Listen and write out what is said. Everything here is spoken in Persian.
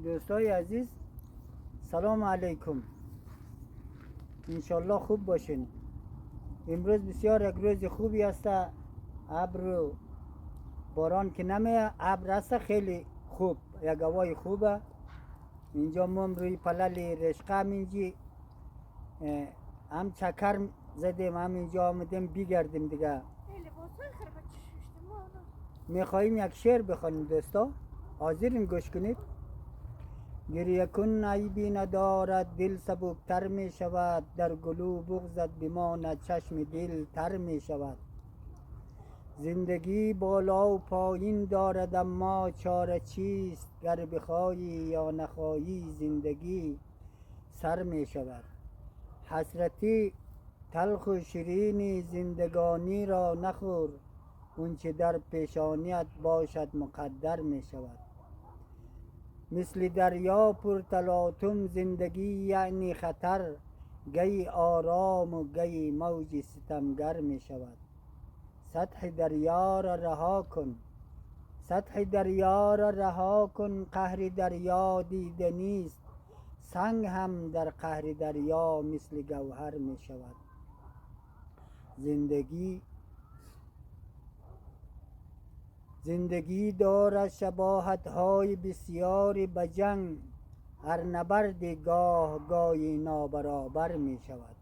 دوستای عزیز، سلام علیکم. انشالله خوب باشین. امروز بسیار یک روز خوبی است. ابر و باران که نمیه، ابر است خیلی خوب، یک هوای خوبه. اینجا ما روی پلل رشقه همینجی هم چکر زدیم، هم اینجا آمدیم بگردیم دیگه. میخواییم یک شعر بخوانیم دوستا، حاضرین گوش کنید. گریه کن عیبی ندارد، دل سبکتر می شود، در گلو بغضت بماند، چشم دل تر می شود. زندگی بالا و پایین دارد اما چاره چیست، گر بخواهی یا نخواهی زندگی سر می شود. حسرتی تلخ و شیرینی زندگانی را نخور، اونچه در پیشانیت باشد مقدر می شود. مثل دریا پر تلاطم زندگی یعنی خطر، گهی آرام و گهی موج ستمگر می شود. سطح دریا را رها کن، سطح دریا را رها کن، قهر دریا دیده نیست، سنگ هم در قهر دریا مثل گوهر می شود. زندگی دارد شباهت های بسیاری به جنگ، هر نبرد گاه گاهی نابرابر می شود.